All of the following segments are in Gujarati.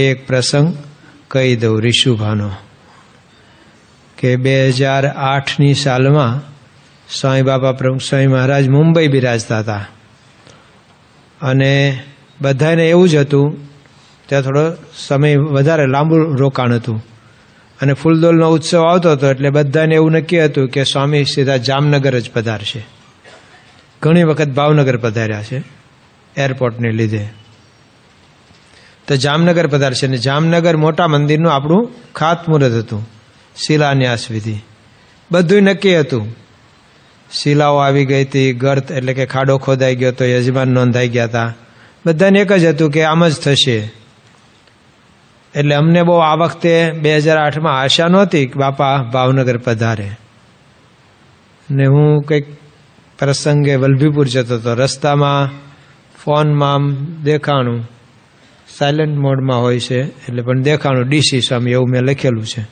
એક પ્રસંગ કહી દઉં ઋષુભાનો કે 2008ની સાલમાં સ્વામી બાપા પ્રમુખ સ્વામી મહારાજ મુંબઈ બિરાજતા હતા અને બધાને એવું જ હતું, ત્યાં થોડો સમય વધારે લાંબુ રોકાણ હતું અને ફૂલદોલનો ઉત્સવ આવતો હતો એટલે બધાને એવું નક્કી હતું કે સ્વામી સીધા જામનગર જ પધારશે. ઘણી વખત ભાવનગર પધાર્યા છે એરપોર્ટને લીધે, તો જામનગર પધારશે અને જામનગર મોટા મંદિરનું આપણું ખાતમુહૂર્ત હતું, શિલાન્યાસ વિધિ બધું નક્કી હતું. શિલાઓ આવી ગઈ હતી, ગર્ત એટલે કે ખાડો ખોદાઈ ગયો તો યજમાન નોંધાઈ ગયા હતા. બધાને એક જ હતું કે આમ જ થશે. એટલે અમને બહુ આ વખતે 2008માં આશા નહોતી કે બાપા ભાવનગર પધારે. ને હું કંઈક પ્રસંગે વલભીપુર જતો હતો, રસ્તામાં ફોનમાં આમ દેખાણું, સાયલન્ટ મોડમાં હોય છે એટલે પણ દેખાણું ડીસી સ્વામી એવું મેં લખેલું છે.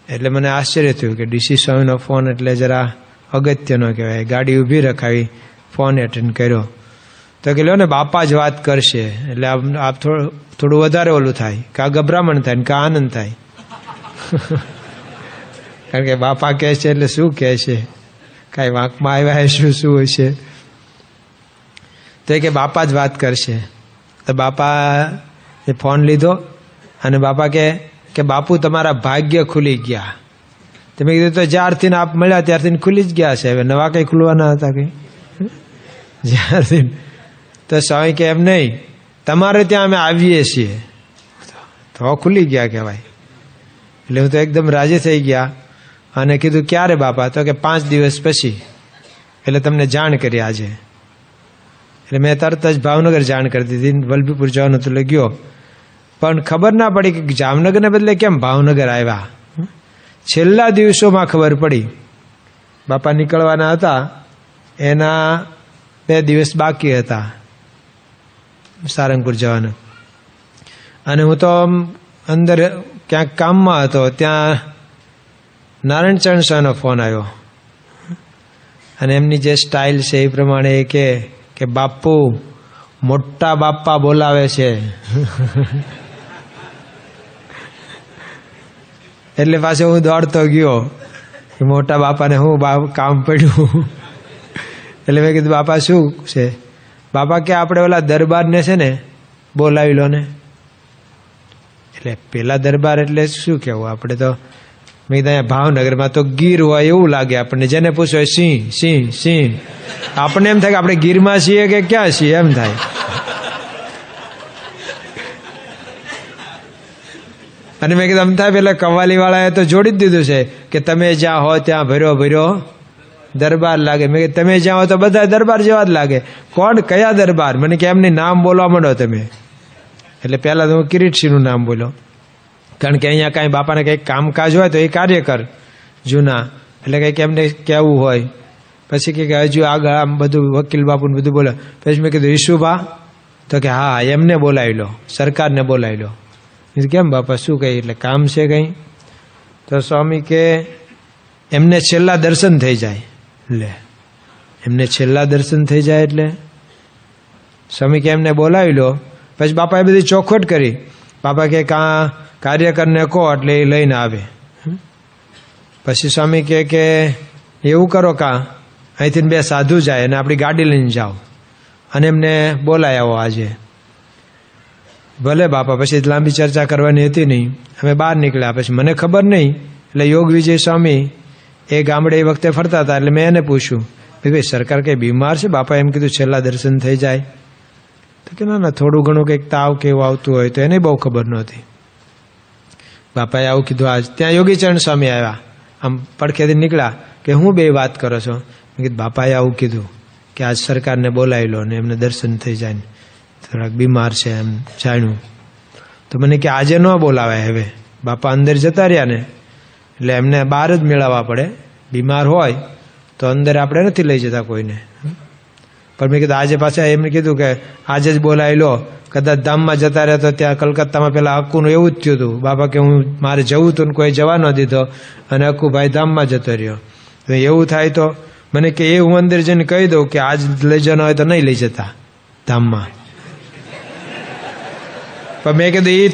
એટલે મને આશ્ચર્ય થયું કે ડીસી સ્વામીનો ફોન એટલે જરા અગત્યનો કહેવાય. ગાડી ઊભી રખાવી, ફોન એટેન્ડ કર્યો તો કે લ્યો ને બાપા જ વાત કરશે. એટલે આપ થોડું વધારે ઓલું થાય, કાં ગભરામણ થાય ને કાં આનંદ થાય. કારણ કે બાપા કહે છે એટલે શું કહે છે, કાંઈ વાંકમાં આવ્યા શું શું હોય છે. તો કે બાપા જ વાત કરશે. તો બાપા એ ફોન લીધો અને બાપા કે બાપુ તમારા ભાગ્ય ખુલી ગયા. તમે કીધું તો જ્યારથી આપ મળ્યા ત્યારથી ખુલી જ ગયા છે, હવે નવા કંઈ ખુલવાના હતા કંઈ જ્યારથી. તો સ્વામી કે એમ નહીં, તમારે ત્યાં અમે આવીએ છીએ તો ખુલી ગયા કહેવાય. એટલે હું તો એકદમ રાજી થઈ ગયા અને કીધું ક્યારે બાપા? તો કે 5 દિવસ પછી, એટલે તમને જાણ કરી આજે. એટલે મેં તરત જ ભાવનગર જાણ કરી દીધી, વલભીપુર જવાનું તો ગયો. પણ ખબર ના પડી કે જામનગરને બદલે કેમ ભાવનગર આવ્યા. છેલ્લા દિવસોમાં ખબર પડી. બાપા નીકળવાના હતા, એના 2 દિવસ બાકી હતા સારંગપુર જવાનું. અને હું તો અંદર ક્યાંક કામમાં હતો, ત્યાં નારાયણ ચરણ સ્વામીનો ફોન આવ્યો અને એમની જે સ્ટાઇલ છે એ પ્રમાણે એ કે બાપુ મોટા બાપા બોલાવે છે. એટલે પાછો હું દોડતો ગયો કે મોટા બાપાને હું કામ પડ્યું. એટલે મેં કીધું બાપા શું છે? બાપા કે આપણે ઓલા દરબારને છે ને બોલાવી લો ને. એટલે પેલા દરબાર એટલે શું કહેવું આપણે તો, મેં કીધું અહીંયા ભાવનગરમાં તો ગીર હોય એવું લાગે આપણને, જેને પૂછો સિંહ સિંહ સિંહ. આપણને એમ થાય કે આપણે ગીરમાં છીએ કે ક્યાં છીએ એમ થાય. અને મેં કીધું અમથા પેલા કવાલીવાળાએ તો જોડી જ દીધું છે કે તમે જ્યાં હો ત્યાં ભર્યો ભર્યો દરબાર લાગે. મેં કીધું તમે જ્યાં હો તો બધા દરબાર જેવા જ લાગે. કોણ? કયા દરબાર? મને કે એમની નામ બોલવા માંડો તમે. એટલે પહેલાં તો હું કિરીટસિંહનું નામ બોલ્યો, કારણ કે અહીંયા કાંઈ બાપાને કંઈક કામકાજ હોય તો એ કાર્યકર જૂના, એટલે કંઈક એમને કહેવું હોય. પછી કે હજુ આગળ આમ બધું વકીલ બાપુને બધું બોલે. પછી મેં કીધું ઈશુભા? તો કે હા એમને બોલાવી લો, સરકારને બોલાવી લો. કેમ બાપા શું કહી? એટલે કામ છે કંઈ? તો સ્વામી કે એમને છેલ્લા દર્શન થઈ જાય. લે એમને છેલ્લા દર્શન થઈ જાય એટલે સ્વામી કે એમને બોલાવી લો. પછી બાપાએ બધી ચોખવટ કરી. બાપા કે કાં કાર્યકરને કહો એટલે એ લઈને આવે. પછી સ્વામી કે એવું કરો કાં અહીંથી 2 સાધુ જાય અને આપણી ગાડી લઈને જાઓ અને એમને બોલાય આવો આજે. ભલે બાપા. પછી લાંબી ચર્ચા કરવાની હતી નહીં, અમે બહાર નીકળ્યા. પછી મને ખબર નહીં, એટલે યોગ વિજય સ્વામી એ ગામડે એ વખતે ફરતા હતા, એટલે મેં એને પૂછ્યું ભાઈ સરકાર કંઈ બીમાર છે? બાપા એમ કીધું છેલ્લા દર્શન થઈ જાય. તો કે ના થોડું ઘણું કંઈક તાવ કે એવું આવતું હોય તો એને બહુ ખબર નહોતી. બાપાએ આવું કીધું. આજ ત્યાં યોગીચરણ સ્વામી આવ્યા, આમ પડખેથી નીકળ્યા કે હું 2 વાત કરો છો? મેં કીધું બાપાએ આવું કીધું કે આજ સરકારને બોલાવી લો ને એમને દર્શન થઈ જાય ને થોડાક બીમાર છે એમ જાણ્યું. તો મને કે આજે ન બોલાવાય, હવે બાપા અંદર જતા રહ્યા ને એટલે એમને બહાર જ મેળવવા પડે. બીમાર હોય તો અંદર આપણે નથી લઈ જતા કોઈને. પણ મેં કીધું આજે પાછા એમને કીધું કે આજે જ બોલાવી લો. કદાચ ધામમાં જતા રહ્યા તો ત્યાં કલકત્તામાં પેલા અક્કુનું એવું જ થયું હતું. બાપા કે હું મારે જવું હતું ને કોઈ જવા ન દીધો અને અક્કુભાઈ ધામમાં જતો રહ્યો. તો એવું થાય તો મને કે એ હું અંદર જઈને કહી દઉં કે આજ લઈ જવાનો હોય તો નહીં લઈ જતા ધામમાં. પણ મેં કીધું એ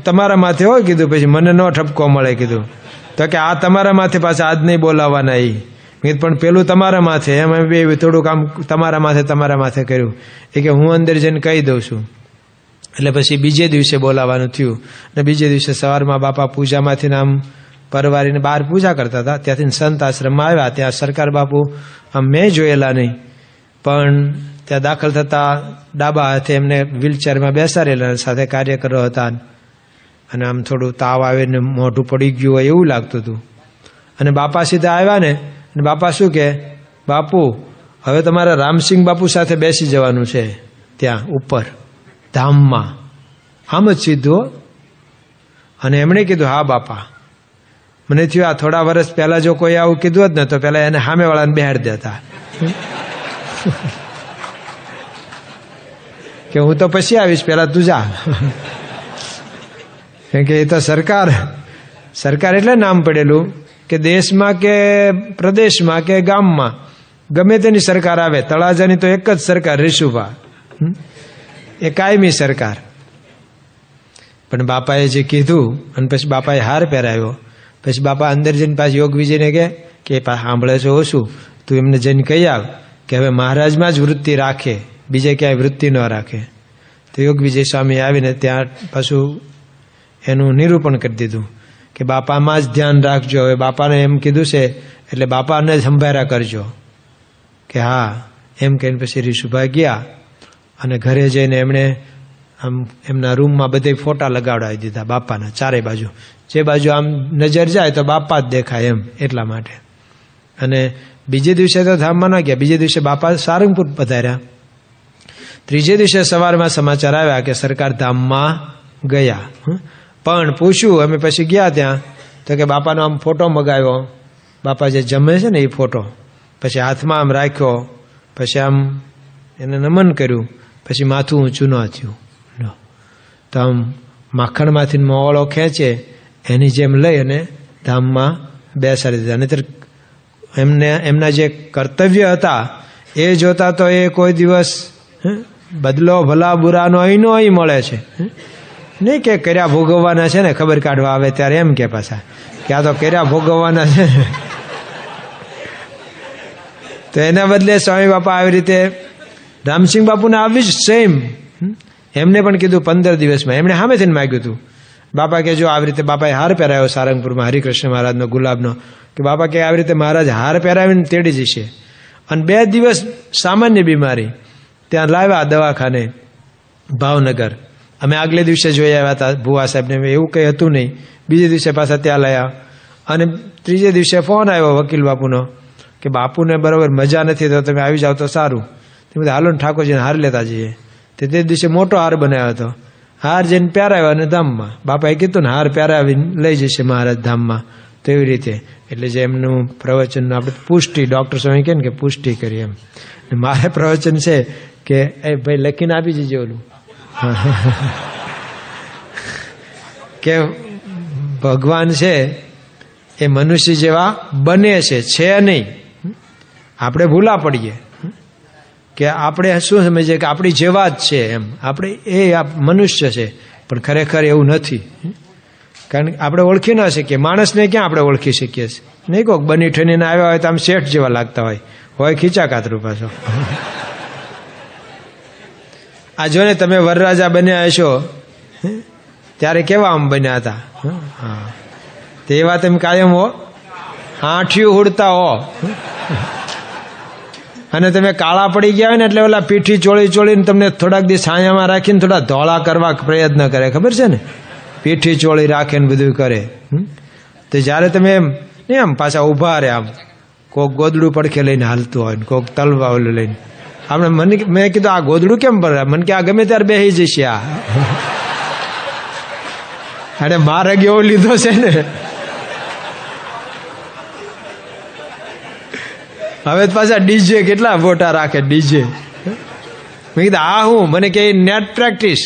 તમારા માથે હોય કીધું, પછી મને ન ઠપકો મળે કીધું. તો કે આ તમારા માથે પાછા આજ નહીં બોલાવવાના એ. મેં પણ પેલું તમારા માથે, એમ બે થોડુંક આમ તમારા માથે કર્યું. એ કે હું અંદર જઈને કહી દઉં છું. એટલે પછી બીજે દિવસે બોલાવવાનું થયું. અને બીજે દિવસે સવારમાં બાપા પૂજામાંથી આમ પરવારીને બહાર પૂજા કરતા હતા. ત્યાંથી સંત આશ્રમમાં આવ્યા. ત્યાં સરકાર બાપુ આમ મેં જોયેલા નહીં, પણ ત્યાં દાખલ થતા ડાબા હાથે એમને વ્હીલચેરમાં બેસાડેલા, સાથે કાર્યકરો હતા. અને આમ થોડું તાવ આવીને મોઢું પડી ગયું હોય એવું લાગતું હતું. અને બાપા સીધા આવ્યા ને, અને બાપા શું કે, બાપુ હવે તમારે રામસિંહ બાપુ સાથે બેસી જવાનું છે ત્યાં ઉપર ધામમાં. આમ જ સીધું. અને એમણે કીધું હા બાપા. મને થયું આ થોડા વર્ષ પહેલા જો કોઈ આવું કીધું હોત ને તો પેલા એને સામેવાળાને બેહાડી દેતા કે હું તો પછી આવીશ, પેલા તું જા. કેમ કે એ તો સરકાર એટલે નામ પડેલું કે દેશમાં કે પ્રદેશમાં કે ગામમાં ગમે તેની સરકાર આવે, તળાજાની તો એક જ સરકાર રીશુભા, એ કાયમી સરકાર. પણ બાપાએ જે કીધું અને પછી બાપાએ હાર પહેરાવ્યો. પછી બાપા અંદર જઈને પાછું યોગ વિજયને કે સાંભળે છે ઓછું, તું એમને જઈને કહી આવ કે હવે મહારાજમાં જ વૃત્તિ રાખે, બીજે ક્યાંય વૃત્તિ ન રાખે. તો યોગ વિજય સ્વામી આવીને ત્યાં પાછું એનું નિરૂપણ કરી દીધું કે બાપામાં જ ધ્યાન રાખજો. હવે બાપાને એમ કીધું છે એટલે બાપાને જ સંભાળ્યા કરજો. કે હા એમ કહીને પછી રીશુભાઈ ગયા. અને ઘરે જઈને એમણે આમ એમના રૂમમાં બધે ફોટા લગાવડાવી દીધા બાપાના ચારે બાજુ. જે બાજુ આમ નજર જાય તો બાપા જ દેખાય એમ, એટલા માટે. અને બીજે દિવસે તો ધામમાં ન ગયા. બીજે દિવસે બાપા સારંગપુર પધાર્યા. ત્રીજે દિવસે સવારમાં સમાચાર આવ્યા કે સરકાર ધામમાં ગયા. પણ પૂછ્યું અમે પછી ગયા ત્યાં તો કે બાપાનો આમ ફોટો મગાવ્યો. બાપા જે જમે છે ને એ ફોટો પછી હાથમાં આમ રાખ્યો, પછી આમ એને નમન કર્યું, પછી માથું ઊંચું ન થયું. તો આમ માખણમાંથી મોવળો ખેંચે એની જેમ લઈ અને ધામમાં બેસાડી દીધા. નહીતર એમના જે કર્તવ્ય હતા એ જોતા તો એ કોઈ દિવસ બદલો ભલા બુરાનો અહીંનો અહીં મળે છે. નહીં કે કર્યા ભોગવવાના છે ને, ખબર કાઢવા આવે ત્યારે એમ કે પાછા કે આ તો કર્યા ભોગવવાના છે. તો એના બદલે સ્વામી બાપા આવી રીતે રામસિંહ બાપુને આવી જ સેમ એમને પણ કીધું 15 દિવસમાં. એમણે સામેથી માગ્યું હતું. બાપા કે જો આવી રીતે બાપાએ હાર પહેરાવ્યો સારંગપુરમાં હરિકૃષ્ણ મહારાજનો ગુલાબનો, કે બાપા કે આવી રીતે મહારાજ હાર પહેરાવીને તેડી જશે. અને 2 દિવસ સામાન્ય બીમારી ત્યાં લાવ્યા દવાખાને ભાવનગર. અમે આગલે દિવસે જોઈ આવ્યા હતા ભુવા સાહેબને, એવું કંઈ હતું નહીં. બીજે દિવસે પાછા ત્યાં લાવ્યા. અને ત્રીજે દિવસે ફોન આવ્યો વકીલ બાપુનો કે બાપુને બરાબર મજા નથી તો તમે આવી જાઓ તો સારું. તે બધા હાલો ને ઠાકોરજીને હાર લેતા જઈએ. તે દિવસે મોટો હાર બનાવ્યો હતો. હાર જઈને પહેરાવ્યો અને ધામમાં. બાપાએ કીધું ને હાર પહેરાવીને લઈ જશે મહારાજ ધામમાં. તો એવી રીતે એટલે જે એમનું પ્રવચન આપણે પુષ્ટિ, ડૉક્ટર સ્વામી કહે ને કે પુષ્ટિ કરી એમ. મારે પ્રવચન છે કે એ ભાઈ લખીને આપી જજો ઓલું કે ભગવાન છે એ મનુષ્ય જેવા બને છે નહીં. આપણે ભૂલા પડીએ કે આપણે શું સમજીએ કે આપણી જેવા જ છે એમ, આપણે એ મનુષ્ય છે, પણ ખરેખર એવું નથી. કારણ કે આપણે ઓળખી ના શકીએ. માણસને ક્યાં આપણે ઓળખી શકીએ છીએ? નહીં કોક બની ઠણીને આવ્યા હોય તો આમ શેઠ જેવા લાગતા હોય ખીચા કાતરું પાછો. આ જો ને તમે વરરાજા બન્યા હશો ત્યારે કેવા આમ બન્યા હતા. હા તે વાત એમ કાયમ હો, આંઠિયું ઉડતા હો. અને તમે કાળા પડી ગયા હોય ને એટલે ઓલા પીઠી ચોળીને તમને થોડાક દિવસ છાયામાં રાખીને થોડા ધોળા કરવા પ્રયત્ન કરે, ખબર છે ને? પીઠી ચોળી રાખે ને બધું કરે. તો જ્યારે તમે એમ નહીં આમ પાછા ઊભા રહે, આમ કોક ગોદડું પડખે લઈને હાલતું હોય ને કોક તલવા ઓલું લઈને. આપણે મેં કીધું આ ગોદડું કેમ પડે? મને કે આ ગમે ત્યારે બેસી જશે આ. અરે મારે એવો લીધો છે ને. હવે પાછા ડીજે કેટલા ફોટા રાખે ડીજે. મેં કીધું આ હું? મને કે નેટ પ્રેક્ટિસ.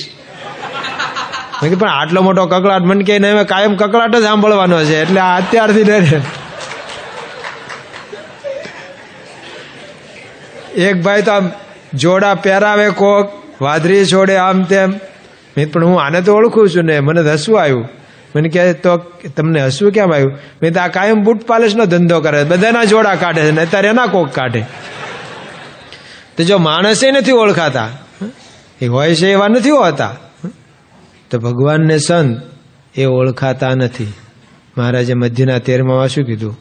મેં કીધું પણ આટલો મોટો કકળાટ, મને કે હવે કાયમ કકળાટ જ સાંભળવાનો છે એટલે આ અત્યારથી ડરે. એક ભાઈ તો આમ જોડા પહેરાવે, કોક વાદરી છોડે આમ તેમ, મેં પણ હું આને તો ઓળખું છું ને, મને તો હસવું આવ્યું. મને કહે તો તમને હસવું કેમ આવ્યું? મેં તો આ કાયમ બૂટ પાલિશનો ધંધો કરે, બધાના જોડા કાઢે છે ને અત્યારે એના કોક કાઢે. તો જો માણસે નથી ઓળખાતા, એ હોય છે એવા નથી હોતા, તો ભગવાનને સંત એ ઓળખાતા નથી. મહારાજે મધ્યના 13માં શું કીધું?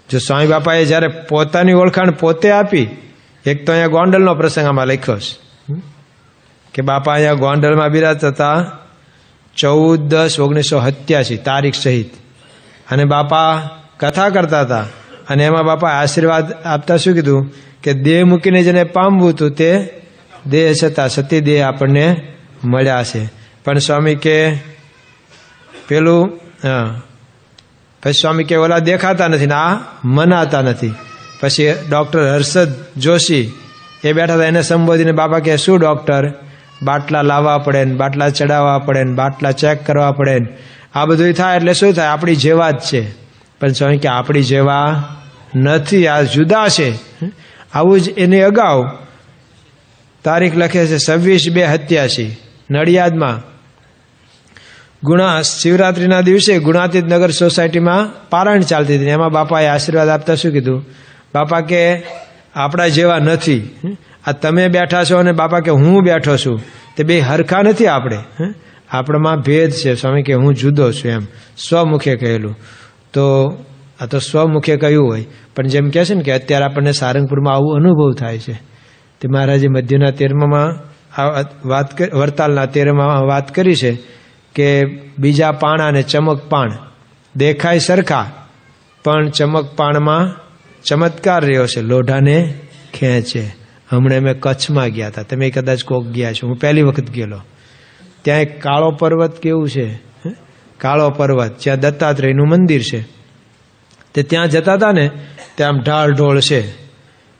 જો સ્વામી બાપાએ જ્યારે પોતાની ઓળખાણ પોતે આપી, એક તો અહીંયા ગોંડલનો પ્રસંગ આમાં લખ્યો છે કે બાપા અહીંયા ગોંડલમાં બિરાજતા હતા 14/10/1987 તારીખ સહિત, અને બાપા કથા કરતા હતા, અને એમાં બાપા આશીર્વાદ આપતા શું કીધું કે દેહ મૂકીને જેને પામવું હતું તે દેહ છતાં સતી દેહ આપણને મળ્યા છે. પણ સ્વામી કે પેલું પછી સ્વામી કે ઓલા દેખાતા નથી ને આ મનાતા નથી. પછી ડૉક્ટર હર્ષદ જોશી એ બેઠા હતા, એને સંબોધીને બાપા કે શું ડૉક્ટર, બાટલા લાવવા પડે ને બાટલા ચડાવવા પડે ને બાટલા ચેક કરવા પડે ને આ બધું થાય એટલે શું થાય? આપણી જેવા જ છે. પણ સ્વામી કે આપણી જેવા નથી, આ જુદા છે. આવું જ એની અગાઉ તારીખ લખે છે 26/2/87 નડિયાદમાં શિવરાત્રિના દિવસે ગુણાતીત નગર સોસાયટીમાં પારાયણ ચાલતી હતી. એમાં બાપાએ આશીર્વાદ આપતા શું કીધું? બાપા કે આપણા જેવા નથી, આ તમે બેઠા છો અને બાપા કે હું બેઠો છું, તે બે હરખા નથી. આપણામાં ભેદ છે. સ્વામી કે હું જુદો છું, એમ સ્વમુખે કહેલું. તો આ તો સ્વમુખે કહ્યું હોય, પણ જેમ કહે છે ને કે અત્યારે આપણને સારંગપુરમાં આવું અનુભવ થાય છે. તે મહારાજે મધ્યના 13માં વાત વરતાલના 13માં વાત કરી છે કે બીજા પાણ અને ચમક પાણ દેખાય સરખા, પણ ચમક પાણમાં ચમત્કાર રહ્યો છે, લોઢાને ખેંચે. હમણાં મેં કચ્છમાં ગયા હતા, તમે કદાચ કોક ગયા છો, હું પહેલી વખત ગયેલો. ત્યાં એક કાળો પર્વત કેવું છે, કાળો પર્વત, જ્યાં દત્તાત્રેયનું મંદિર છે. તે ત્યાં જતા હતા ને, ત્યાં આમ ઢાળ ઢોળ છે.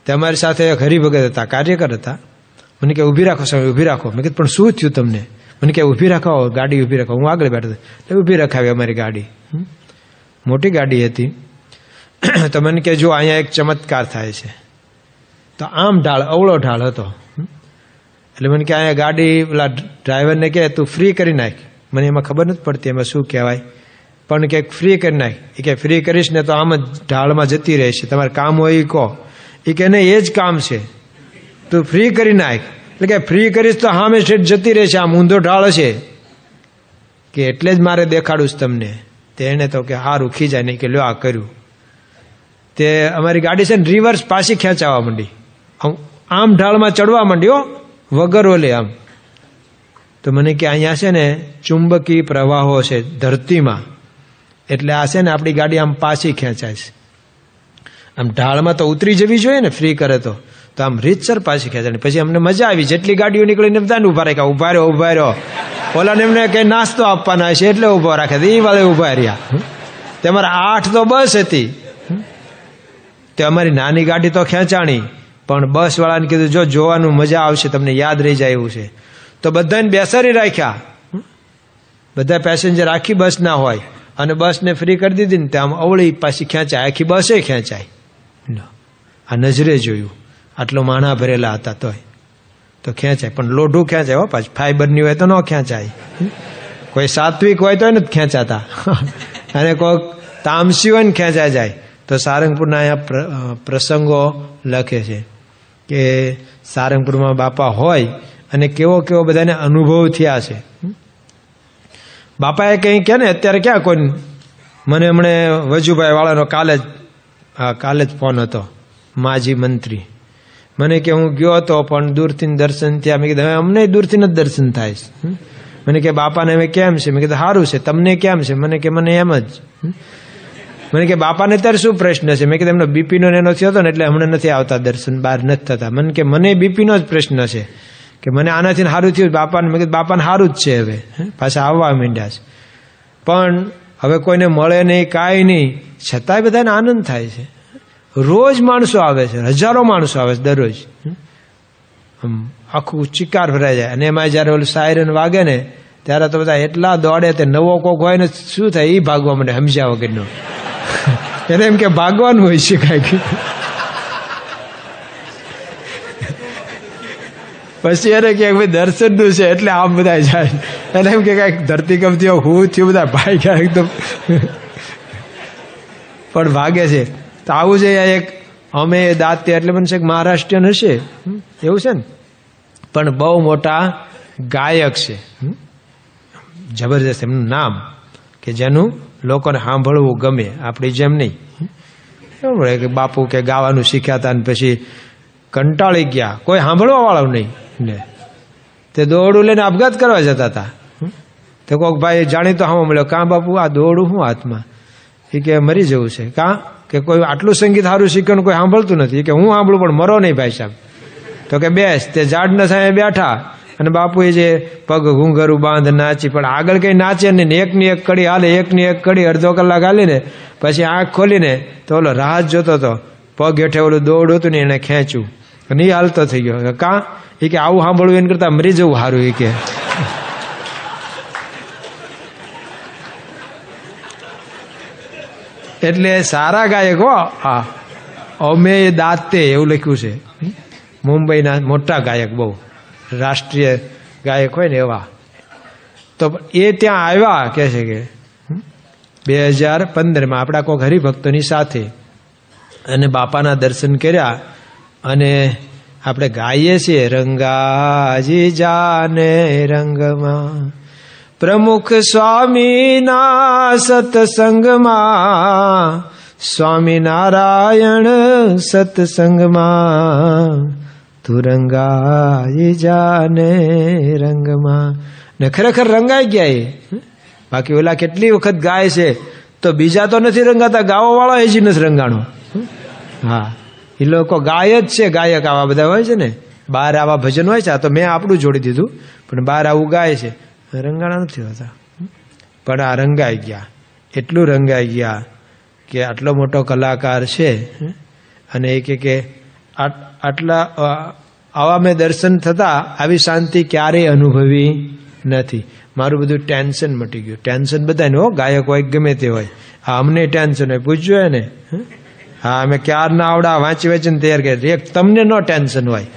તે અમારી સાથે એક હરિભગત હતા, કાર્યકર હતા. મને કે ઊભી રાખો સ્વામી, ઊભી રાખો. મેં કીધું પણ શું થયું તમને? મને કે ઊભી રાખો, ગાડી ઊભી રાખો. હું આગળ બેઠો એટલે ઊભી રખાવી અમારી ગાડી, મોટી ગાડી હતી. તો મને કે જો અહીંયા એક ચમત્કાર થાય છે. તો આમ ઢાળ, અવળો ઢાળ હતો. એટલે મને કે અહીંયા ગાડી પેલા ડ્રાઈવરને કહે તું ફ્રી કરી નાખ. મને એમાં ખબર નથી પડતી એમાં શું કહેવાય, પણ કે ફ્રી કરી નાખ. એ કે ફ્રી કરીશ ને તો આમ જ ઢાળમાં જતી રહેશે, તમારે કામ હોય એ કહો. એ કે નહીં, એ જ કામ છે, તું ફ્રી કરી નાખ. એટલે કે ફ્રી કરીશ તો સામે સ્ટેટ જતી રહેશે, આમ ઊંધો ઢાળ હશે કે એટલે જ મારે દેખાડું જ તમને. તે એને તો કે હારું ખીજાય નહીં કે લ્યો આ કર્યું. તે અમારી ગાડી છે ને રિવર્સ પાછી ખેંચાવા માંડી, આમ ઢાળમાં ચડવા માંડી, વગર ઓલે આમ. તો મને કે અહીંયા છે ને ચુંબકીય પ્રવાહો છે ધરતીમાં, એટલે આ છે ને આપણી ગાડી આમ પાછી ખેંચાય છે. આમ ઢાળમાં તો ઉતરી જવી જોઈએ ને ફ્રી કરે તો આમ રીતસર પાછી ખેંચાણી. પછી અમને મજા આવી, જેટલી ગાડીઓ નીકળીને બધાને ઉભા રાખ્યા, ઉભા રહ્યો ઉભા રહ્યો. ઓલાને એમને કંઈ નાસ્તો આપવાના છે એટલે ઉભા રાખ્યા, એ વાળે ઉભા રહ્યા. તે અમારે 8 તો બસ હતી, તે અમારી નાની ગાડી તો ખેંચાણી, પણ બસ વાળાને કીધું જો જોવાનું મજા આવશે, તમને યાદ રહી જાય એવું છે. તો બધાને બેસાડી રાખ્યા, બધા પેસેન્જર આખી બસ ના હોય, અને બસને ફ્રી કરી દીધી ને ત્યાં અવળી પાછી ખેંચાય, આખી બસે ખેંચાય. આ નજરે જોયું, આટલો માણા ભરેલા હતા તોય તો ખેંચાય, પણ લોઢું ખેંચાય હો. પાછું ફાઈબરની હોય તો ન ખેંચાય, કોઈ સાત્વિક હોય તો નથી ખેંચાતા, અને કોઈ તામસી હોય ને ખેંચાઈ જાય. તો સારંગપુરના અહીંયા પ્રસંગો લખે છે કે સારંગપુરમાં બાપા હોય અને કેવો કેવો બધાને અનુભવ થયા છે. બાપાએ કંઈ કહે ને અત્યારે ક્યાં કોઈ, મને હમણે વજુભાઈ વાળાનો કાલે જ ફોન હતો, માજી મંત્રી. મને કે હું ગયો હતો પણ દૂરથી દર્શન થયા. મેં કીધું હવે અમને દૂરથી જ દર્શન થાય છે. મને કે બાપાને હવે કેમ છે? મેં કીધું સારું છે. તમને કેમ છે? મને કે મને એમ જ. મને કે બાપાને ત્યારે શું પ્રશ્ન છે? મેં કીધું એમનો બીપીનો એનો થયો હતો ને એટલે હમણાં નથી આવતા દર્શન, બહાર નથી થતા. મને કે મને બીપીનો જ પ્રશ્ન છે કે મને આનાથી સારું થયું બાપાને. મેં કીધું બાપાને સારું જ છે, હવે પાછા આવવા માંડ્યા છે. પણ હવે કોઈને મળે નહીં, કાંઈ નહીં, છતાંય બધાને આનંદ થાય છે. રોજ માણસો આવે છે, હજારો માણસો આવે છે દરરોજ. આખું ચિકાર ભરાઈ જાય. અને એમાં જયારે ઓલું સાયરન વાગે ને ત્યારે તો બધા એટલા દોડે, તે નવો કોક હોય ને શું થાય એ ભાગવા માંડે સમજ્યા વગરનો. એને એમ કે ભાગવાનું હોય છે કાંઈક. પછી એને કે ભાઈ દર્શનનું છે એટલે આમ બધા જાય. એને એમ કે કાંઈક ધરતીકંપ થયો, હું થયું, બધા ભાઈ ગયા એકદમ, પણ ભાગે છે. તો આવું છે એક અમે દાંતે, એટલે મને છે કે મહારાષ્ટ્રીયન હશે એવું છે ને, પણ બહુ મોટા ગાયક છે, જબરજસ્ત એમનું નામ, કે જેનું લોકોને સાંભળવું ગમે, આપણી જેમ નહીં. એવું કે બાપુ કે ગાવાનું શીખ્યા હતા ને પછી કંટાળી ગયા, કોઈ સાંભળવા વાળું નહીં ને, તે દોરડું લઈને આપઘાત કરવા જતા હતા. તો કોઈક ભાઈ જાણીતો હામો મળ્યો, કાં બાપુ આ દોરડું શું હાથમાં? એ કે મરી જવું છે. કાં કે કોઈ આટલું સંગીત સારું શીખ્યું કોઈ સાંભળતું નથી, કે હું સાંભળું પણ મરો નહીં ભાઈ સાહેબ. તો કે બેસ. તે ઝાડના સામે બેઠા અને બાપુએ જે પગ ઘૂંઘરું બાંધ નાચી, પણ આગળ કઈ નાચે ને, એકની એક કડી હાલે, એકની એક કડી અડધો કલાક હાલીને પછી આંખ ખોલીને તો ઓલો રાહ જોતો હતો, પગ હેઠે ઓલું દોડ હતું ને એને ખેંચ્યું અને એ હાલતો થઈ ગયો. કાં એ કે આવું સાંભળવું એને કરતા મરી જવું સારું. એ કે એટલે સારા ગાયક હો. હા, અમે દાંતે એવું લખ્યું છે, મુંબઈના મોટા ગાયક, બહુ રાષ્ટ્રીય ગાયક હોય ને એવા. તો એ ત્યાં આવ્યા, કે છે કે 2015માં આપણા કોઈક હરિભક્તોની સાથે, અને બાપાના દર્શન કર્યા. અને આપણે ગાઈએ છીએ, રંગાજી જાને રંગમાં પ્રમુખ સ્વામીના સત્સંગમાં, સ્વામિનારાયણ સત્સંગમાં, તું રંગાઈ જાને રંગમાં. ને ખરેખર રંગાઈ ગયા એ. બાકી ઓલા કેટલી વખત ગાય છે તો બીજા તો નથી રંગાતા, ગાવા વાળા હજી નથી રંગાણો. હા, એ લોકો ગાય જ છે, ગાયક આવા બધા હોય છે ને, બહાર આવા ભજન હોય છે. આ તો મેં આપણું જોડી દીધું, પણ બહાર આવું ગાય છે, રંગાણા નથી હોતા. પણ આ રંગાઈ ગયા, એટલું રંગાઈ ગયા કે આટલો મોટો કલાકાર છે. અને એ કે આટલા આવા મેં દર્શન થતા આવી શાંતિ ક્યારેય અનુભવી નથી. મારું બધું ટેન્શન મટી ગયું. ટેન્શન બધાને હો, ગાયક હોય ગમે તે હોય. હા, અમને ટેન્શન હોય, પૂછ્યું ને. હા, અમે ક્યારના આવડા વાંચી વાંચીને તૈયાર કરીએ. એક તમને નો ટેન્શન હોય,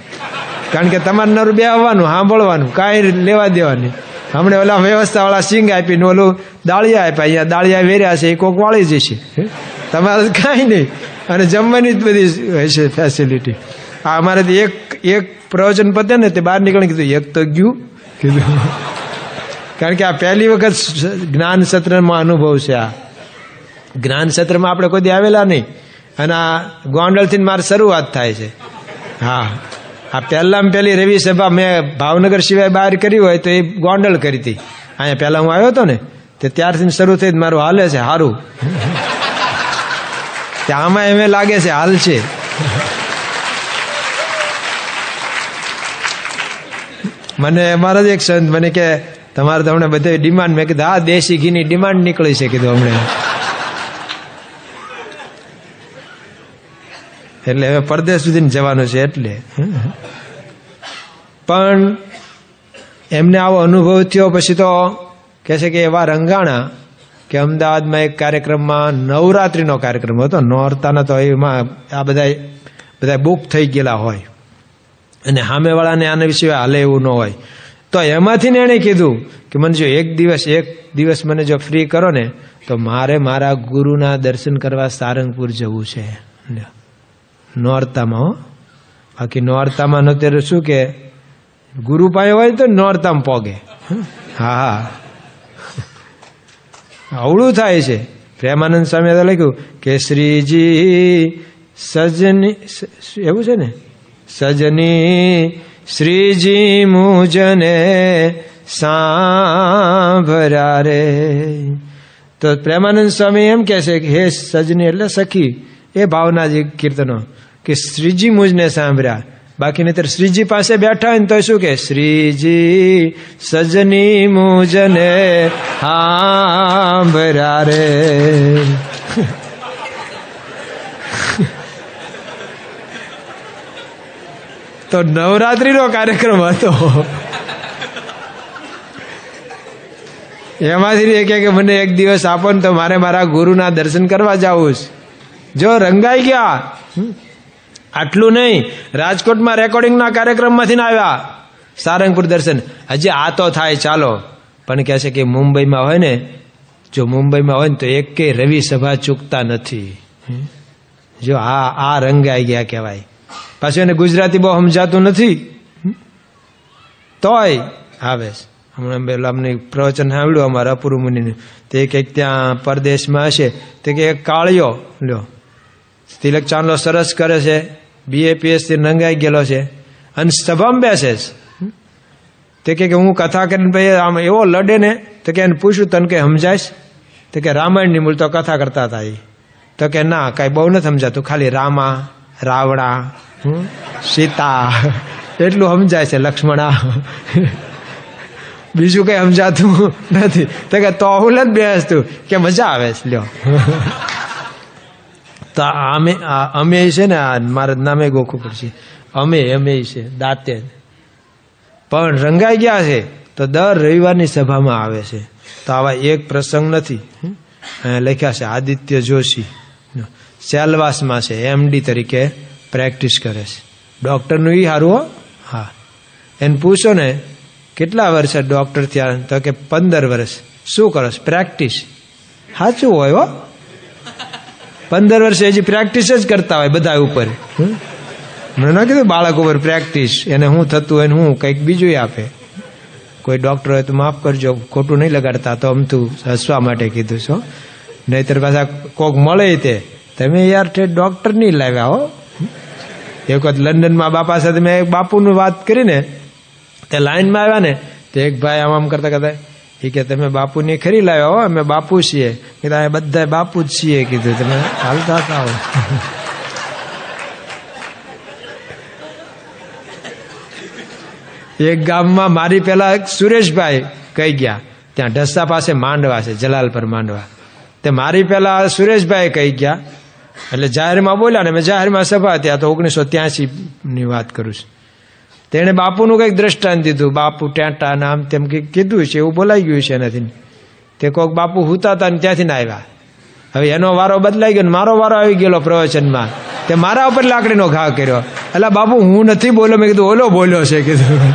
કારણ કે તમારે નરું બે આવવાનું, સાંભળવાનું, કાંઈ લેવા દેવાની. હમણાં ઓલા વ્યવસ્થાવાળા સિંગ આપીને ઓલું દાળિયા આપ્યા, અહીંયા દાળિયા વેર્યા છે, એ કોક વાળી જશે. તમારે કાંઈ નહીં, અને જમવાની જ બધી હશે ફેસિલિટી. આ અમારે એક પ્રવચન પતે ને તે બહાર નીકળીને કીધું એક તો ગયું કીધું, કારણ કે આ પહેલી વખત જ્ઞાન સત્રમાં અનુભવ છે. આ જ્ઞાન સત્રમાં આપણે કોઈ દી આવેલા નહીં, અને આ ગોંડલથી મારી શરૂઆત થાય છે. હા, આ પહેલામાં પહેલી રવિ સભા મેં ભાવનગર સિવાય બહાર કરી હોય તો એ ગોંડલ કરી હતી. અહીંયા પહેલા હું આવ્યો હતો ને તે ત્યારથી શરૂ થઈ મારું હાલે છે સારું. આમાં એમ લાગે છે હાલ છે. મને અમારા જ એક સંત મને કે તમારે તો હમણાં બધે ડિમાન્ડ. મેં કીધું હા, દેશી ઘીની ડિમાન્ડ નીકળી છે કીધું હમણાં. એટલે હવે પરદેશ સુધી જવાનું છે. એટલે પણ એમને આવો અનુભવ થયો પછી તો કહે છે કે એવા રંગાણા કે અમદાવાદમાં એક કાર્યક્રમમાં, નવરાત્રિનો કાર્યક્રમ હતો, નોરતાના તો એમાં આ બધા બુક થઈ ગયેલા હોય અને સામેવાળાને આના વિશે હાલે એવું ન હોય. તો એમાંથી ને એણે કીધું કે મને જો એક દિવસ મને જો ફ્રી કરો ને તો મારે મારા ગુરુના દર્શન કરવા સારંગપુર જવું છે. નોરતામાં હો, બાકી નોરતામાં અત્યારે શું કે ગુરુ પાસે હોય તો નોરતામાં પોગે. હા, અવળું થાય છે. પ્રેમાનંદ સ્વામી લખ્યું કે શ્રીજી સજની, એવું છે ને, સજની શ્રીજી મુજને સાંભળ્યા રે. તો પ્રેમાનંદ સ્વામી એમ કહે છે કે હે સજની એટલે સખી, એ ભાવના જે કીર્તનો કે શ્રીજી મુજને સાંભળ્યા. બાકી નહીતર શ્રીજી પાસે બેઠા હોય ને તો શું કે શ્રીજી સજની મુજને સાંભળ્યા રે. તો નવરાત્રીનો કાર્યક્રમ હતો. એમાંથી એ કે મને એક દિવસ આપો ને તો મારે મારા ગુરુના દર્શન કરવા જવું છે. જો રંગાઈ ગયા. આટલું નહીં, રાજકોટમાં રેકોર્ડિંગના કાર્યક્રમમાંથી આવ્યા સારંગપુર દર્શન. હજી આ તો થાય ચાલો, પણ કહે છે કે મુંબઈમાં હોય ને, જો મુંબઈમાં હોય ને તો એકેય રવિ સભા ચૂકતા નથી. જો આ રંગાઈ ગયા કહેવાય. પાછું એને ગુજરાતી બહુ સમજાતું નથી, તોય આવે. હમણાં અમને પ્રવચન સાંભળ્યું અમારા અપૂર્વ મુનિનું, તે કંઈક ત્યાં પરદેશમાં હશે, તે કે એક કાળિયો લ્યો તિલક ચાંદલો સરસ કરે છે, BAPS થી રંગાઈ ગયેલો છે, અને સભામાં બેસે છે. તે કે હું કથા કરીને ભાઈ આમ એવો લડે ને, તો કે એને પૂછ્યું તને કે સમજાઈશ? તો કે રામાયણની મૂળ તો કથા કરતા હતા એ. તો કે ના, કાંઈ બહુ નથી સમજાતું, ખાલી રામા, રાવણા, સીતા એટલું સમજાય છે, લક્ષ્મણા, બીજું કઈ સમજાતું નથી. તો કે તો હું નથી બેસતું, કે મજા આવે છે લ્યો. તો અમે છે ને, મારા નામે ગોખવું પડશે, અમે છે દાંતે, પણ રંગાઈ ગયા છે તો દર રવિવારની સભામાં આવે છે. તો આવા એક પ્રસંગ નથી. લખ્યા છે આદિત્ય જોશી, સેલવાસમાં છે, MD તરીકે પ્રેક્ટિસ કરે છે. ડૉક્ટરનું એ સારું હો. હા, એને પૂછો ને કેટલા વર્ષે ડૉક્ટર થયા, તો કે 15 વર્ષ. શું કરો? પ્રેક્ટિસ. સાચું હોય હો, 15 વર્ષે હજી પ્રેક્ટિસ જ કરતા હોય બધા ઉપર. મેં ના કીધું બાળક ઉપર પ્રેક્ટિસ, એને શું થતું હોય ને હું કંઈક બીજું આપે. કોઈ ડૉક્ટર હોય તો માફ કરજો, ખોટું નહીં લગાડતા, તો અમથું હસવા માટે કીધું છો. નહીતર પાછા કોક મળે તે તમે યાર ડૉક્ટર નહીં લાવ્યા હો. એક વખત લંડનમાં બાપા સાથે મેં એક બાપુનું વાત કરીને, તે લાઈનમાં આવ્યા ને, તો એક ભાઈ આમ કરતા કરતા એ કે તમે બાપુની ખરી લાવ્યા હો, અમે બાપુ છીએ. કીધા બધા બાપુ જ છીએ, કીધું તમે હાલતા હતા હો. એક ગામમાં મારી પેલા સુરેશભાઈ કહી ગયા, ત્યાં ઢસા પાસે માંડવા છે, જલાલપર માંડવા. તે મારી પેલા સુરેશભાઈ કહી ગયા, એટલે જાહેરમાં બોલ્યા ને, મેં જાહેરમાં સભા ત્યાં તો 1983ની વાત કરું છું. તેણે બાપુનું કંઈક દ્રષ્ટાંત દીધું, બાપુ ટેટા નામ તેમ કંઈક કીધું છે, એવું બોલાઈ ગયું છે નથી. તે કોઈક બાપુ હુતા હતા ને ત્યાંથી ને આવ્યા. હવે એનો વારો બદલાઈ ગયો, મારો વારો આવી ગયેલો પ્રવચનમાં, તે મારા ઉપર લાકડીનો ઘા કર્યો. એટલે બાપુ હું નથી બોલ્યો, મેં કીધું ઓલો બોલ્યો છે કીધું.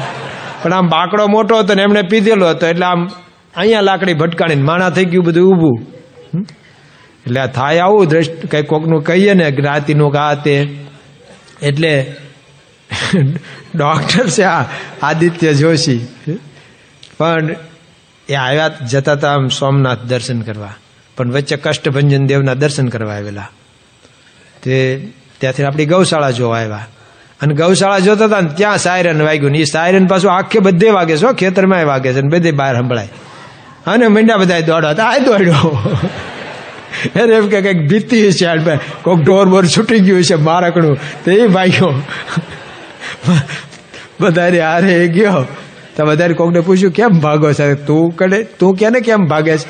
પણ આમ બાકડો મોટો હતો ને એમણે પીધેલો હતો, એટલે આમ અહીંયા લાકડી ભટકાણીને માણા થઈ ગયું બધું ઊભું. એટલે થાય આવું કંઈક કોકનું કહીએ ને જ્ઞાતિનું કા તે. એટલે ડૉક્ટર છે આ આદિત્ય જોશી, પણ એ આવ્યા જતા હતા આમ સોમનાથ દર્શન કરવા, પણ વચ્ચે કષ્ટભંજન દેવના દર્શન કરવા આવેલા. તે ત્યાંથી આપણી ગૌશાળા જોવા આવ્યા, અને ગૌશાળા જોતા હતા ને ત્યાં સાયરન વાગ્યું ને, એ સાયરન પાછું આખે બધે વાગે છે, ખેતરમાં વાગે છે ને બધે બહાર સંભળાય. અને મીંડા બધા દોડવા હતા, આ દોડ્યો. એને એમ કે કંઈક ભીતી છે, કોઈક ઢોર બોર છૂટી ગયું છે મારકણું, તો એ ભાગ્યો. બધાને હારે ગયો તો બધાને કોકને પૂછ્યું કેમ ભાગો છે, તું કે ને કેમ ભાગે છે?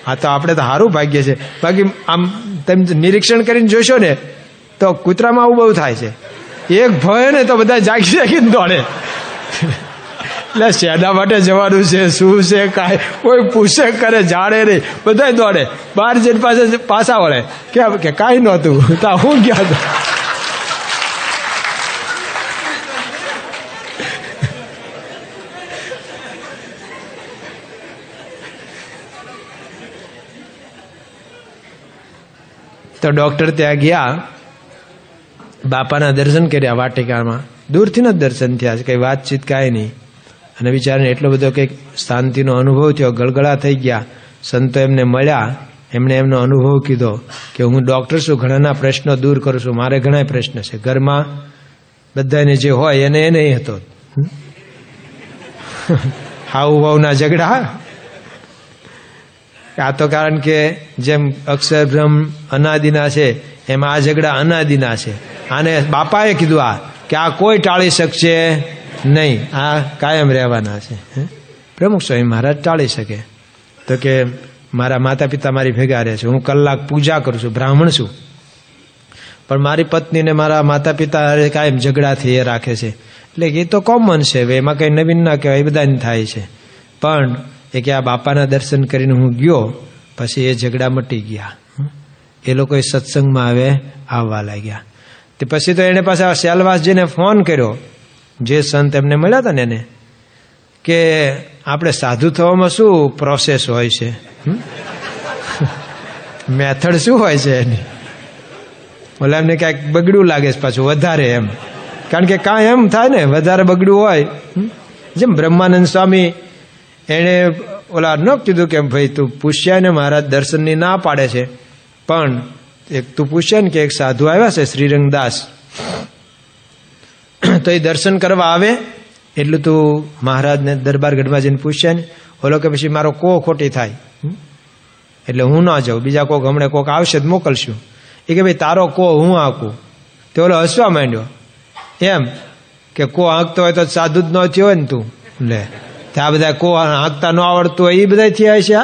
હા, તો આપણે તો સારું ભાગ્ય છે. બાકી આમ તમે નિરીક્ષણ કરીને જોશો ને તો કૂતરામાં આવું બહુ થાય છે. એક ભય ને તો બધા જાગી જાગીને દોડે. એટલે શેના માટે જવાનું છે, શું છે, કાંઈ કોઈ પૂછે કરે, જાણે નહીં, બધા દોડે. બહાર જઈને પાછા વળે, કેમ કે કાંઈ નહોતું, તો હું ગયા હતો. તો ડૉક્ટર ત્યાં ગયા, બાપાના દર્શન કર્યા વાટિકામાં. દૂરથી જ દર્શન થયા છે, કંઈ વાતચીત કાંઈ નહીં. અને બિચારાને એટલો બધો કંઈક શાંતિનો અનુભવ થયો, ગળગળા થઈ ગયા. સંતો એમને મળ્યા, એમણે એમનો અનુભવ કીધો કે હું ડૉક્ટર છું, ઘણાના પ્રશ્નો દૂર કરું છું, મારે ઘણા પ્રશ્ન છે ઘરમાં, બધાને જે હોય એને એને હતો. હાવ વાવના ઝઘડા. આ તો કારણ કે જેમ અક્ષર બ્રહ્મ અનાદિના છે, એમ આ ઝઘડા અનાદિના છે. આને બાપાએ કીધું આ કે આ કોઈ ટાળી શકશે નહીં, આ કાયમ રહેવાના છે. પ્રમુખ સ્વામી મહારાજ ટાળી શકે? તો કે મારા માતા પિતા મારી ભેગા રહે છે, હું કલાક પૂજા કરું છું, બ્રાહ્મણ છું, પણ મારી પત્નીને મારા માતા પિતા કાયમ ઝઘડાથી એ રાખે છે. એટલે એ તો કોમન છે, એમાં કંઈ નવીન ના કહેવાય, એ બધાને થાય છે. પણ એ કે આ બાપાના દર્શન કરીને હું ગયો, પછી એ ઝઘડા મટી ગયા. એ લોકો સત્સંગમાં આવે આવવા લાગ્યા. તે પછી તો એને પાછા સેલવાસજીને ફોન કર્યો, જે સંત એમને મળ્યા હતા ને એને, કે આપણે સાધુ થવામાં શું પ્રોસેસ હોય છે, મેથડ શું હોય છે એની? ઓલા એમને ક્યાંક બગડ્યું લાગે છે પાછું વધારે એમ, કારણ કે કાંઈ એમ થાય ને વધારે બગડ્યું હોય. જેમ બ્રહ્માનંદ સ્વામી એણે ઓલા ન કીધું કે ભાઈ તું પૂછ્યા ને મહારાજ દર્શનની ના પાડે છે, પણ એક તું પૂછ્યા ને કે એક સાધુ આવ્યા છે શ્રીરંગદાસ, તો એ દર્શન કરવા આવે એટલું તું મહારાજને દરબારગઢમાં જઈને પૂછ્યા ને. ઓલો કે પછી મારો કો ખોટી થાય એટલે હું ના જાઉં, બીજા કોક હમણાં કોક આવશે તો મોકલશું. એ કે ભાઈ તારો કો હું આંકું. તે ઓલો હસવા માંડ્યો એમ કે કો આંકતો હોય તો સાધુ જ ન થયો હોય ને તું, લે ત્યાં બધા કો આંકતા ન આવડતું હોય એ બધા થયા છે.